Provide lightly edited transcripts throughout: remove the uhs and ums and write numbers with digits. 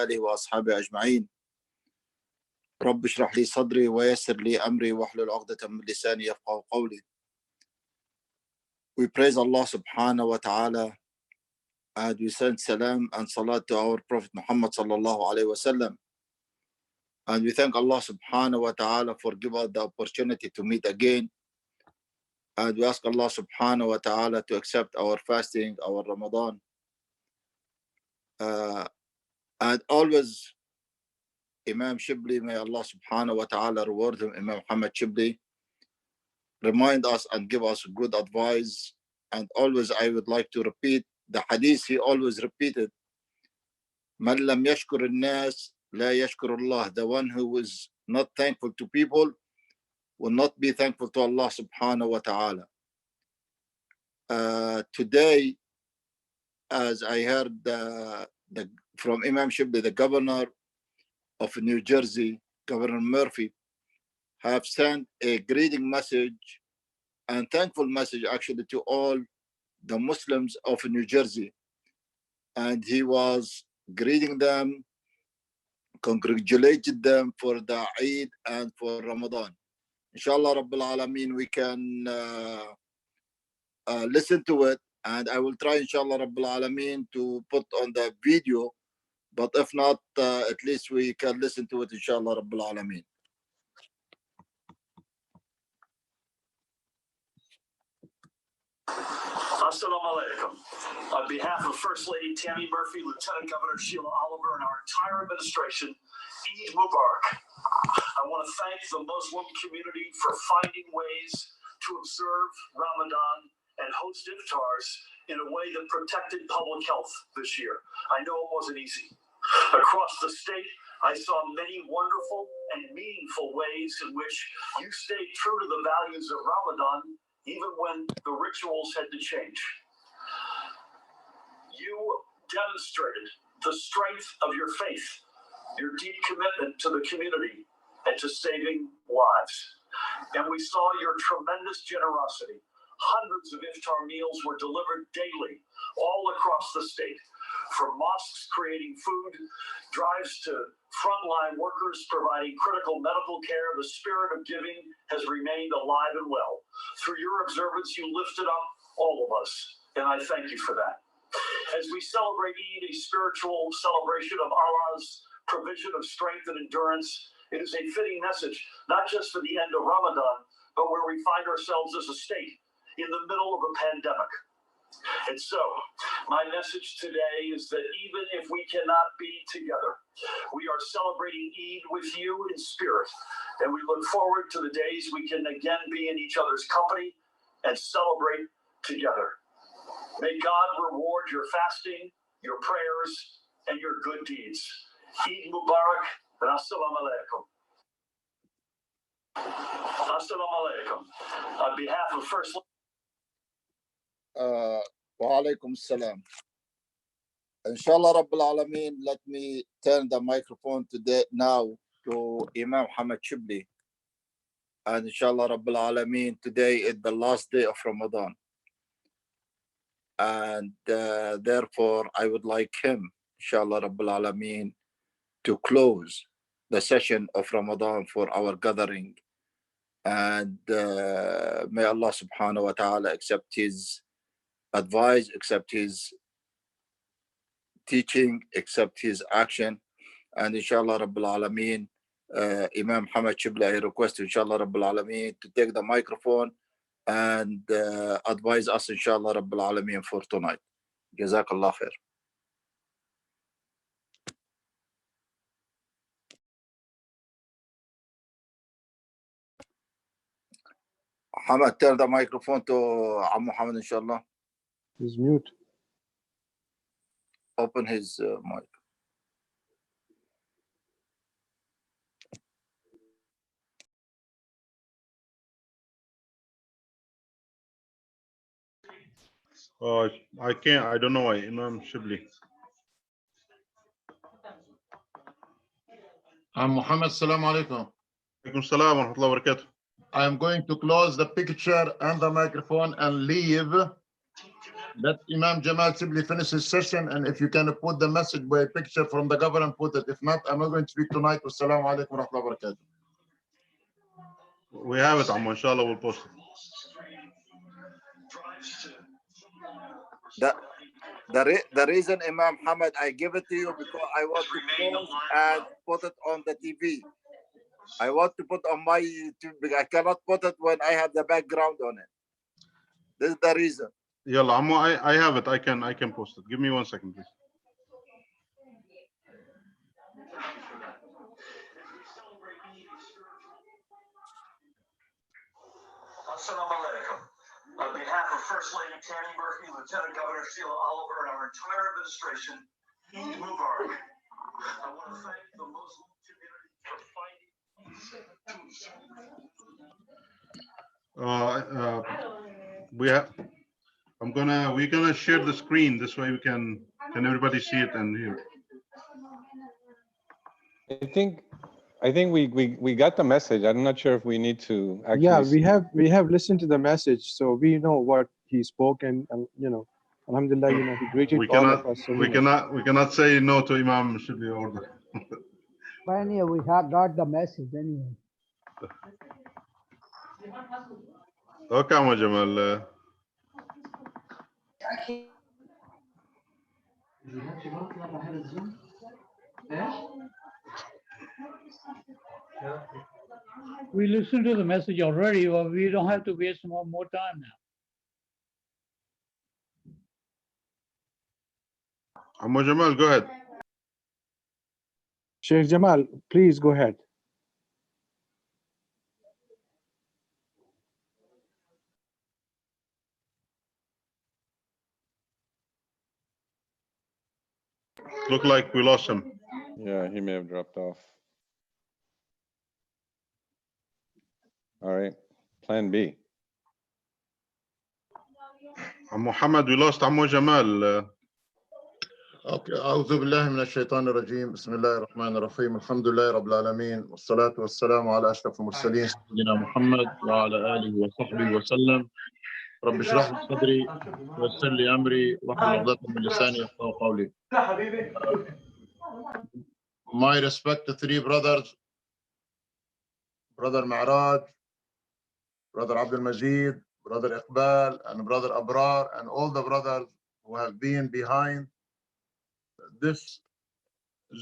آله وأصحابه أجمعين. رب اشرح لي صدري ويسر لي أمري واحلل عقدة من لساني يفقهوا قولي. We praise Allah subhanahu wa ta'ala and we send salam and salat to our Prophet Muhammad sallallahu alayhi wa sallam. And we thank Allah subhanahu wa ta'ala for giving us the opportunity to meet again. And we ask Allah subhanahu wa ta'ala to accept our fasting, our Ramadan. And always Imam Chebli, may Allah subhanahu wa ta'ala reward him, Imam Muhammad Chebli, remind us and give us good advice. And always I would like to repeat the hadith he always repeated. Man lam yashkur al-nas la yashkur Allah. The one who is not thankful to people will not be thankful to Allah subhanahu wa ta'ala. Today, as I heard from Imam Chebli, the governor of New Jersey, Governor Murphy, have sent a greeting message and thankful message actually to all the Muslims of New Jersey. And he was greeting them, congratulated them for the Eid and for Ramadan. Inshallah Rabbil Alameen, we can listen to it, and I will try inshallah Rabbil Alameen to put on the video, but if not, at least we can listen to it inshallah Rabbil Alameen. Assalamu alaikum. On behalf of First Lady Tammy Murphy, Lieutenant Governor Sheila Oliver, and our entire administration, Eid Mubarak. I want to thank the Muslim community for finding ways to observe Ramadan and host iftars in a way that protected public health this year. I know it wasn't easy. Across the state, I saw many wonderful and meaningful ways in which you stayed true to the values of Ramadan, even when the rituals had to change. You demonstrated the strength of your faith, your deep commitment to the community and to saving lives. And we saw your tremendous generosity. Hundreds of iftar meals were delivered daily all across the state, from mosques creating food, drives to frontline workers providing critical medical care. The spirit of giving has remained alive and well. Through your observance, you lifted up all of us, and I thank you for that. As we celebrate Eid, a spiritual celebration of Allah's provision of strength and endurance, it is a fitting message, not just for the end of Ramadan, but where we find ourselves as a state in the middle of a pandemic. And so, my message today is that even if we cannot be together, we are celebrating Eid with you in spirit, and we look forward to the days we can again be in each other's company and celebrate together. May God reward your fasting, your prayers, and your good deeds. Eid Mubarak, and Assalamu alaikum. Assalamu alaikum. On behalf of First Wa alaikum salam. Inshallah Rabbil Alameen, let me turn the microphone today now to Imam Muhammad Chebli. And inshallah Rabbil Alameen, today is the last day of Ramadan. And therefore, I would like him, inshallah Rabbil Alameen, to close the session of Ramadan for our gathering. And may Allah subhanahu wa ta'ala accept his advice, accept his teaching, accept his action. And inshallah Rabbil Alameen, Imam Muhammad Chebli, I request inshallah Rabbil Alameen to take the microphone and advise us inshallah Rabbil Alameen for tonight. Jazakallah khair. Muhammad, turn the microphone to Muhammad inshallah. He's mute. Open his mic. I can't. I don't know why. Imam Chebli. I'm Muhammad. Assalamu alaikum. Alaikum salam wa rahmatullahi wa barakatuh. I am going to close the picture and the microphone and leave let Imam Jamal Chebli finish his session, and if you can put the message by a picture from the government, put it. If not, I'm not going to speak tonight. Wassalamu alaikum wa rahmatullahi wa barakatuh. We have it, Ammo. Inshallah, we'll post it. The reason, Imam Muhammad, I give it to you because I want to close and put it on the TV. I want to put on my YouTube. I cannot put it when I have the background on it. This is the reason. Yalla, Ammo, I have it. I can post it. Give me 1 second, please. Assalamu alaikum. On behalf of First Lady Tammy Murphy, Lieutenant Governor Sheila Oliver, and our entire administration, Eid Mubarak. I want to thank the Muslim community for fighting we're gonna share the screen. This way we can everybody see it and hear it. I think we got the message. I'm not sure if we need to actually. Yeah, we have listened to the message, so we know what he spoke, and you know, alhamdulillah, you know, he greeted all of us. So we cannot say no to Imam Shibli order. But anyway, we have got the message anyway. Okay, Ammo Jamal. We listened to the message already, or we don't have to waste more time now. Ammo Jamal, go ahead. Sheikh Jamal, please go ahead. Look like we lost him. Yeah, he may have dropped off. All right, plan B. Muhammad, we lost Ammo Jamal. Okay, أعوذ بالله من الشيطان الرجيم. بسم الله الرحمن الرحيم. الحمد لله رب العالمين والصلاة والسلام على أشرف المرسلين سيدنا محمد وعلى آله وصحبه وسلم. رب اشرح لي صدري ويسر لي أمري واحلل عقدة من لساني يفقهوا قولي. My respect to three brothers, Brother Ma'raj, Brother Abdul Majid, Brother Iqbal, and Brother Abrar, and all the brothers who have been behind this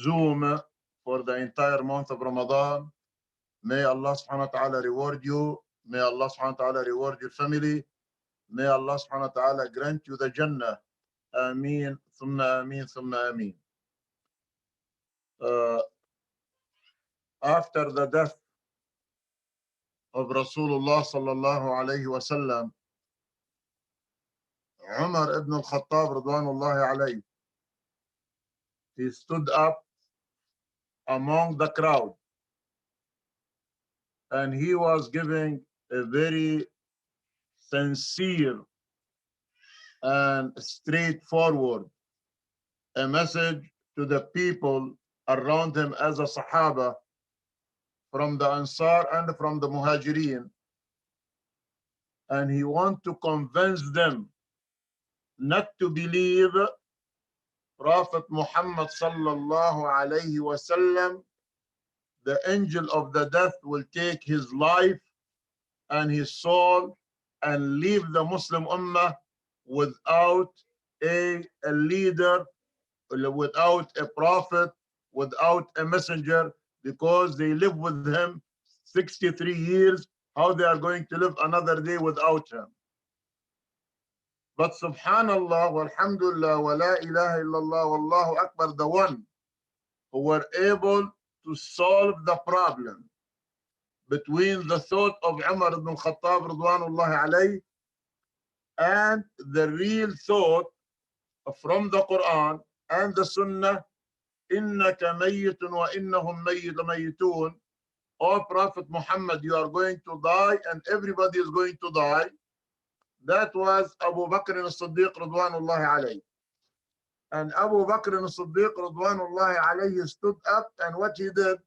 Zoom for the entire month of Ramadan. May Allah subhanahu wa ta'ala reward you. May Allah subhanahu wa ta'ala reward your family. May Allah subhanahu wa ta'ala grant you the Jannah. Ameen, thumma ameen, thumma ameen. After the death of Rasulullah sallallahu alayhi wa sallam, Umar ibn al-Khattab radwanullahi alayhi, he stood up among the crowd and he was giving a very sincere and straightforward a message to the people around him as a Sahaba from the Ansar and from the Muhajirin, and he wanted to convince them not to believe Prophet Muhammad sallallahu alayhi wasallam. The angel of the death will take his life and his soul and leave the Muslim Ummah without a leader, without a prophet, without a messenger, because they live with him 63 years. How they are going to live another day without him? But subhanallah, walhamdulillah, wa la ilaha illallah, wallahu akbar, the one who were able to solve the problem between the thought of Umar ibn Khattab radwanullahi alayhi and the real thought from the Quran and the Sunnah, innaka mayyitun wa innahum mayyitun. O Prophet Muhammad, you are going to die and everybody is going to die. That was Abu Bakr as-Siddiq radwanullahi alayhi. And Abu Bakr as-Siddiq radwanullahi alayhi stood up, and what he did,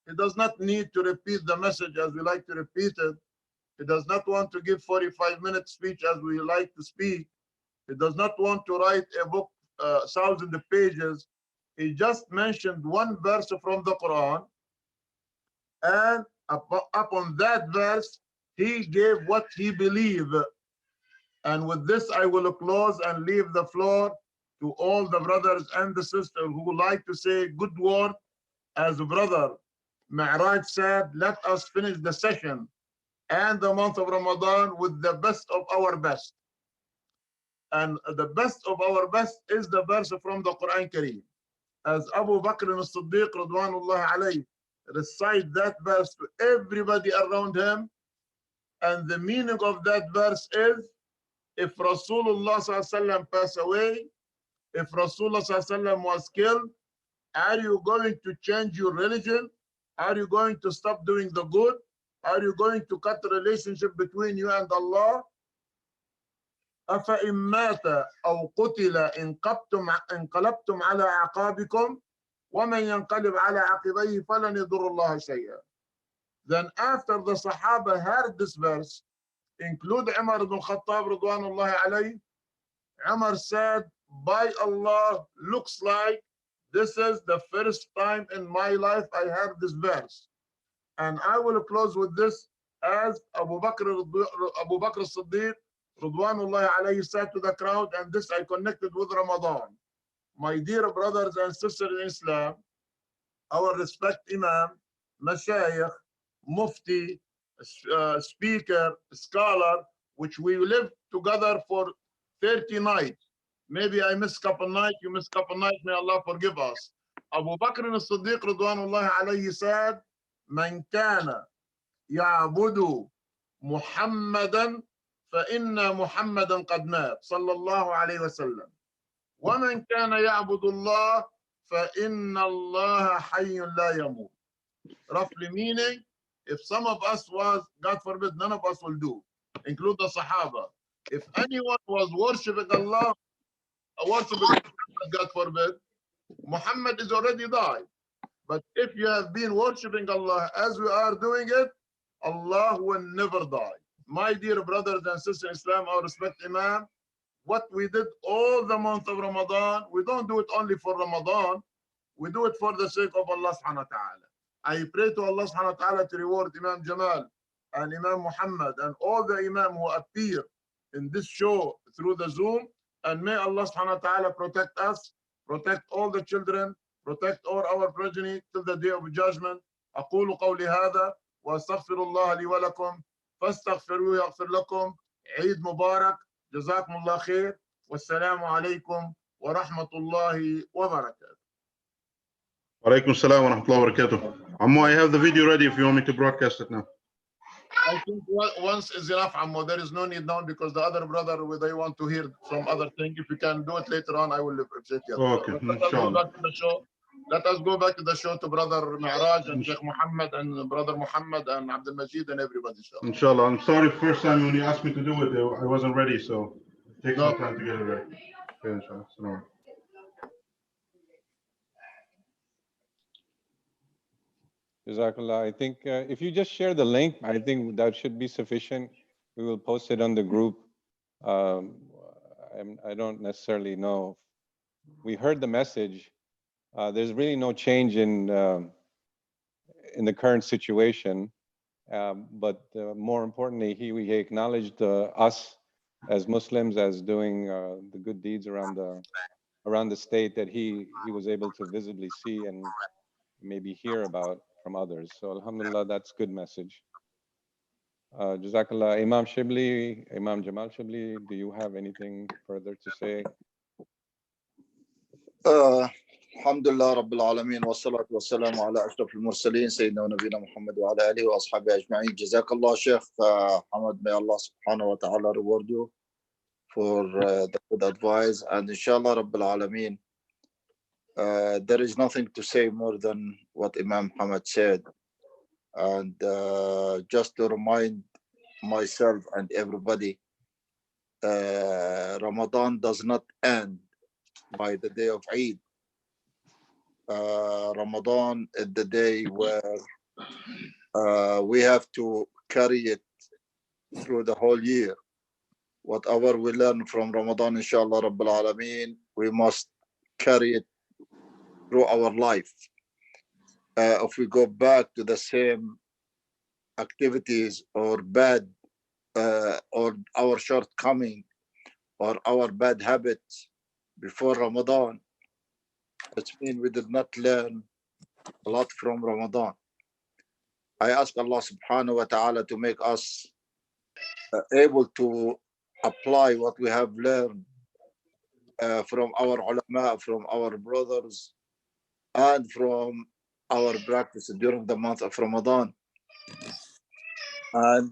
he does not need to repeat the message as we like to repeat it. He does not want to give 45-minute speech as we like to speak. He does not want to write a book, 1,000 pages. He just mentioned one verse from the Quran, and upon that verse, he gave what he believed. And with this, I will close and leave the floor to all the brothers and the sisters who would like to say good word. As brother Mi'raj said, let us finish the session and the month of Ramadan with the best of our best. And the best of our best is the verse from the Quran Kareem. As Abu Bakr as-Siddiq Radwanullah alayhi recite that verse to everybody around him. And the meaning of that verse is, if Rasulullah passed away, if Rasulullah was killed, are you going to change your religion? Are you going to stop doing the good? Are you going to cut the relationship between you and Allah? أفإن مات أو قتل انقلبتم على أعقابكم ومن ينقلب على عقبيه فلن يضر الله شيئا. Then after the Sahaba heard this verse, include Umar ibn Khattab Radwanullahi alayhi, Umar said, by Allah, looks like this is the first time in my life I heard this verse. And I will close with this, as Abu Bakr as-Siddiq Radwanullahi alayhi said to the crowd, and this I connected with Ramadan. My dear brothers and sisters in Islam, our respect Imam, Mashayikh, Mufti, speaker, scholar, which we lived together for 30 nights. Maybe I miss couple night, you miss couple night, may Allah forgive us. Abu Bakr as-Siddiq Radwanullahi alayhi said, Man kana ya'budu Muhammadan فإن محمدا قد مات صلى الله عليه وسلم ومن كان يعبد الله فإن الله حي لا يموت. Roughly meaning, if some of us was, God forbid, none of us will do, include the Sahaba. If anyone was worshiping Allah, worshiping Muhammad, God forbid, Muhammad is already died. But if you have been worshiping Allah as we are doing it, Allah will never die. My dear brothers and sisters in Islam, our respect Imam, what we did all the month of Ramadan, we don't do it only for Ramadan, we do it for the sake of Allah subhanahu wa ta'ala. I pray to Allah subhanahu wa ta'ala to reward Imam Jamal and Imam Muhammad and all the Imam who appear in this show through the Zoom, and may Allah subhanahu wa ta'ala protect us, protect all the children, protect all our progeny till the day of judgment. أقول قولي هذا وأستغفر الله لي ولكم فاستغفروه يغفر لكم. عيد مبارك، جزاكم الله خير، والسلام عليكم ورحمة الله وبركاته. Walaikum salam wa rahmatullahi wa barakatuh. Ammo, I have the video ready if you want me to broadcast it now. I think once is enough, Ammo. There is no need now because the other brother, they want to hear some other thing. If you can do it later on, I will appreciate it. Okay, Let us go back to the show. Let us go back to the show to brother Mi'raj and Sheikh Muhammad and brother Muhammad and Abdul Majid and everybody. Inshallah. I'm sorry, first time when you asked me to do it, I wasn't ready, so it takes some time to get it ready. Okay, inshallah. Assalamu alaikum. Jazakallah. I think if you just share the link, I think that should be sufficient. We will post it on the group. I don't necessarily know. We heard the message. There's really no change in the current situation. But more importantly, we acknowledged us as Muslims as doing the good deeds around the state that he was able to visibly see and maybe hear about from others. So alhamdulillah, that's good message. Jazakallah. Imam Chebli, Imam Jamal Chebli, do you have anything further to say? Alhamdulillah Rabbil Alameen wa salatu wa salamu ala ashraf al-mursaleen Sayyidina wa Nabina Muhammad wa ala alihi wa ashabi ajma'in. Jazakallah Sheikh Hamad, may Allah subhanahu wa ta'ala reward you for the good advice, and inshallah Rabbil Alameen, there is nothing to say more than what Imam Muhammad said. And just to remind myself and everybody, Ramadan does not end by the day of Eid. Ramadan is the day where we have to carry it through the whole year. whatever we learn from Ramadan, inshallah Rabbil Alameen, we must carry it through our life. If we go back to the same activities or bad or our shortcoming or our bad habits before Ramadan, it means we did not learn a lot from Ramadan. I ask Allah subhanahu wa ta'ala to make us able to apply what we have learned from our ulama, from our brothers, and from our practice during the month of Ramadan. And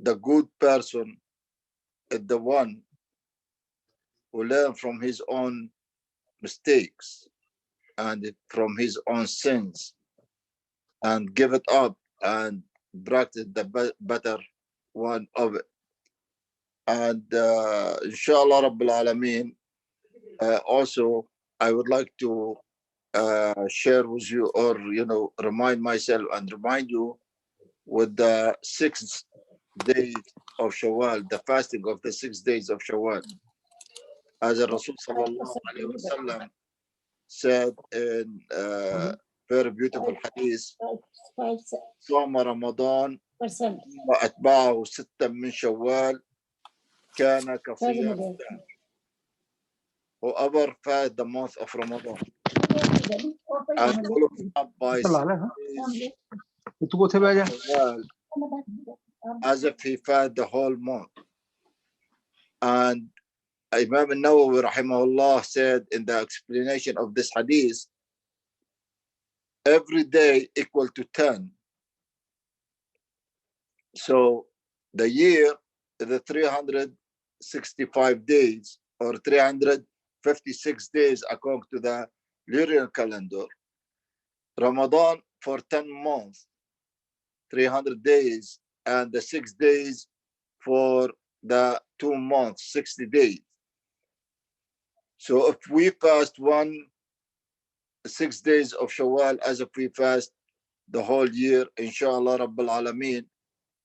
the good person is the one who learns from his own mistakes and from his own sins and give it up and practice the better one of it. And inshallah Rabbil Alameen, also I would like to share with you, or remind myself and remind you with the 6 days of Shawwal, the fasting of the 6 days of Shawwal. As the Rasul sallallahu alayhi wasallam said in very beautiful hadith, صوم رمضان وأتباعه 6 من شوال كان كصيام الدهر. Whoever fast the month of Ramadan and follows up by 6 days of Shawwal, as if he fast the whole month. And Imam al-Nawawi rahimahullah said in the explanation of this hadith, every day equal to 10. So the year is the 365 days or 356 days according to the lunar calendar. Ramadan for 10 months, 300 days, and the 6 days for the 2 months, 60 days. So if we fast 6 days of Shawwal as if we fast the whole year, inshallah Rabbil Alameen.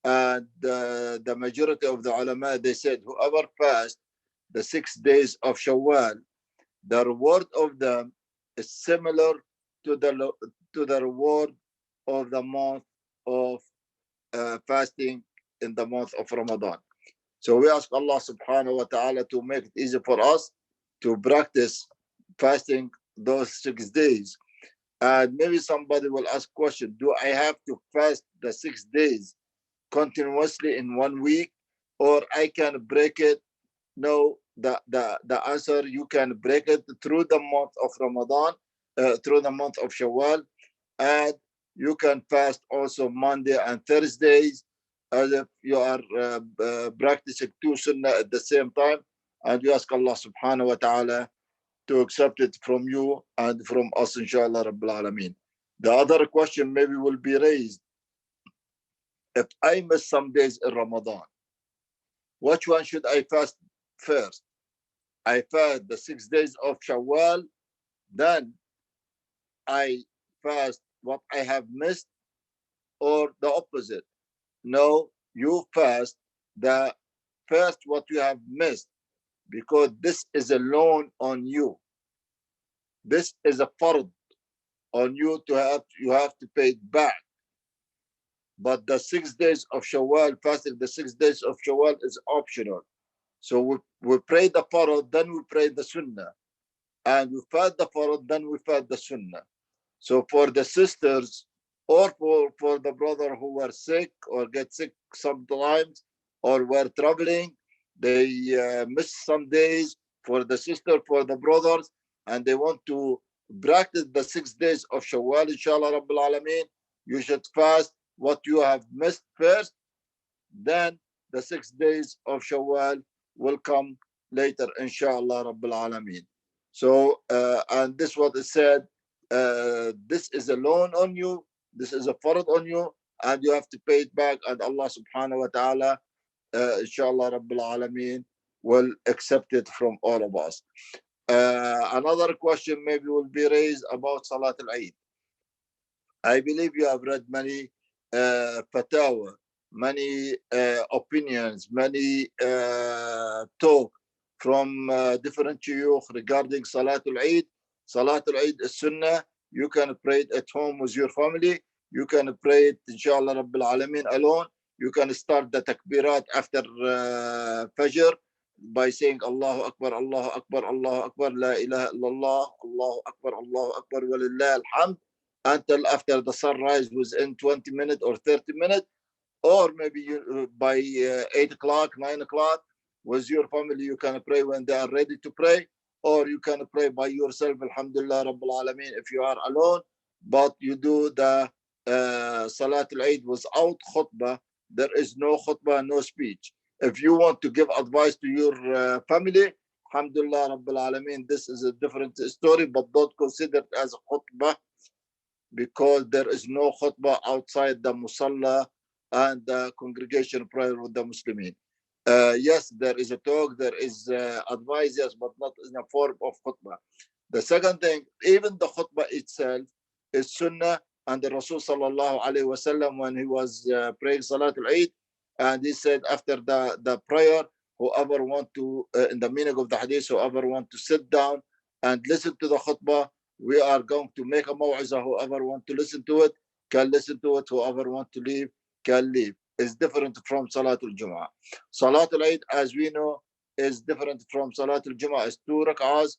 And the majority of the ulama, they said whoever fast the 6 days of Shawwal, the reward of them is similar to the reward of the month of fasting in the month of Ramadan. So we ask Allah subhanahu wa ta'ala to make it easy for us to practice fasting those 6 days. And maybe somebody will ask question, do I have to fast the 6 days continuously in 1 week, or I can break it? No, the answer, you can break it through the month of Ramadan, through the month of Shawwal, and you can fast also Monday and Thursdays, as if you are practicing 2 sunnah at the same time. And we ask Allah subhanahu wa ta'ala to accept it from you and from us, inshallah Rabbil Alameen. The other question maybe will be raised, if I miss some days in Ramadan, which one should I fast first? I fast the 6 days of Shawwal, then I fast what I have missed, or the opposite? No, you fast the first what you have missed, because this is a loan on you. This is a fard on you to have to pay it back. But the 6 days of Shawwal, fasting the 6 days of Shawwal is optional. So we pray the fard, then we pray the sunnah. And we fast the fard, then we fast the sunnah. So for the sisters, or for the brother who were sick or get sick sometimes, or were traveling, they miss some days. For the sister, for the brothers, and they want to practice the 6 days of Shawwal, inshallah Rabbil Alameen, you should fast what you have missed first, then the 6 days of Shawwal will come later, inshallah Rabbil Alameen. So, and this what is said, this is a loan on you, this is a fard on you, and you have to pay it back, and Allah subhanahu wa ta'ala, inshallah Rabbil Alameen, will accept it from all of us. Another question maybe will be raised about Salat al-Eid. I believe you have read many fatawa, many opinions, many talk from different shuyukh regarding Salatul Eid. Salatul Eid is Sunnah. You can pray it at home with your family. You can pray it, inshallah, Rabbil Alameen, alone. You can start the takbirat after Fajr by saying Allahu Akbar, Allahu Akbar, Allahu Akbar, La ilaha illallah, Allahu Akbar, Allahu Akbar, walillah alhamd, until after the sunrise within 20 minutes or 30 minutes, or maybe you, by 8 o'clock, 9 o'clock, with your family, you can pray when they are ready to pray, or you can pray by yourself, Alhamdulillah, Rabbil Alameen, if you are alone, but you do the Salatul Eid without khutbah. There is no khutbah, no speech. If you want to give advice to your family, Alhamdulillah, Rabbil Alameen, this is a different story, but don't consider it as a khutbah, because there is no khutbah outside the musalla and the congregation prayer with the Muslimin. Yes, there is a talk, there is advice, yes, but not in a form of khutbah. The second thing, even the khutbah itself is sunnah, and the Rasul sallallahu alayhi wasallam, when he was praying Salatul Eid, and he said after the prayer, whoever want to, in the meaning of the hadith, whoever want to sit down and listen to the khutbah, we are going to make a maw'izah. Whoever want to listen to it can listen to it. Whoever want to leave can leave. It's different from Salatul Jum'ah. Salatul Eid, as we know, is different from Salatul Jum'ah. It's 2 rak'ahs,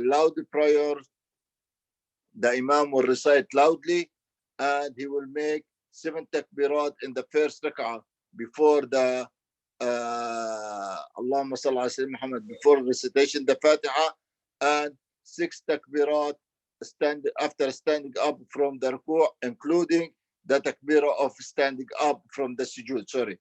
loud prayers. The Imam will recite loudly, and he will make 7 takbirat in the first rak'ah before the Allahumma salli ala Sayyidina Muhammad, before recitation the Fatiha, and 6 takbirat after standing up from the ruku', including the takbirah of standing up from the sujood,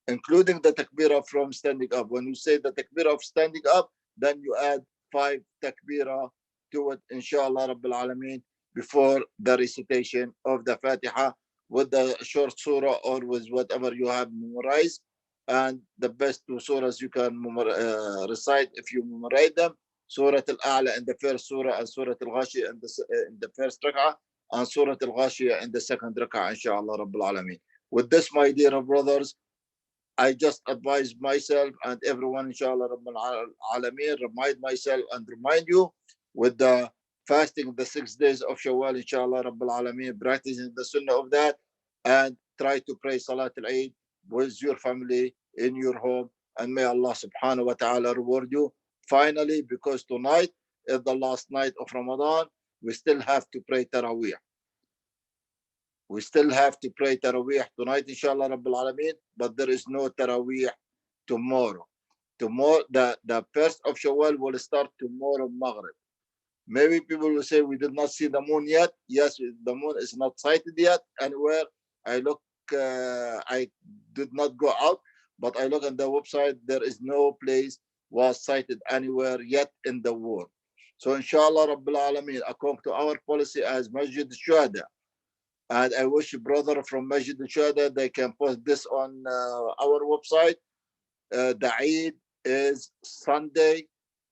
including the takbirah from standing up. When you say the takbirah of standing up, then you add 5 takbirah to it, inshallah Rabbil Alameen, before the recitation of the Fatiha with the short surah or with whatever you have memorized. And the best 2 surahs you can recite if you memorize them, Surah Al-A'la in the first surah, and Surah Al-Ghashiyah in the first rak'ah, and Surah Al-Ghashiyah in the second rak'ah, inshallah Rabbil Alameen. With this, my dear brothers, I just advise myself and everyone, inshallah Rabbil Alameen, remind myself and remind you with the fasting the 6 days of Shawwal, inshallah Rabbil Alameen, practicing the sunnah of that, and try to pray Salat al-Eid with your family in your home, and may Allah subhanahu wa ta'ala reward you. Finally, because tonight is the last night of Ramadan, we still have to pray Taraweeh. We still have to pray Taraweeh tonight, inshallah Rabbil Alameen, but there is no Taraweeh tomorrow. Tomorrow, the first of Shawwal will start tomorrow Maghrib. Maybe people will say we did not see the moon yet. Yes, the moon is not sighted yet anywhere. I look, I did not go out, but I look on the website. There is no place was sighted anywhere yet in the world. So inshallah Rabbil Alameen, according to our policy as Masjid Shuhada, and I wish a brother from Masjid Shuhada, they can post this on our website. The Eid is Sunday,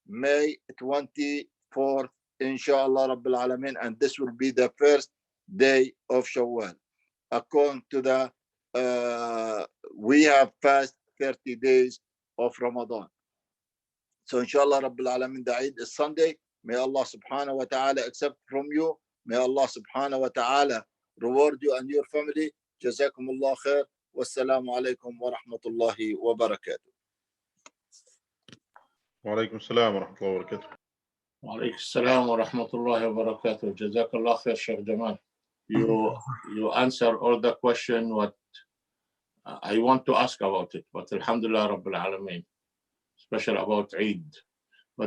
May 24th, inshallah Rabbil Alameen, and this will be the first day of Shawwal. According to the, we have passed 30 days of Ramadan. So inshallah Rabbil Alameen, the Eid is Sunday. May Allah subhanahu wa ta'ala accept from you. May Allah subhanahu wa ta'ala reward you and your family. Jazakumullah khair. Wassalamu alaikum wa rahmatullahi wa barakatuh. Wa alaikum salam wa rahmatullahi wa barakatuh. Wa alaikum salam wa rahmatullahi wa barakatuh. Jazakallah khair, Sheikh Jamal. You answer all the question what I want to ask about it, but alhamdulillah Rabbil Alameen, especially about Eid.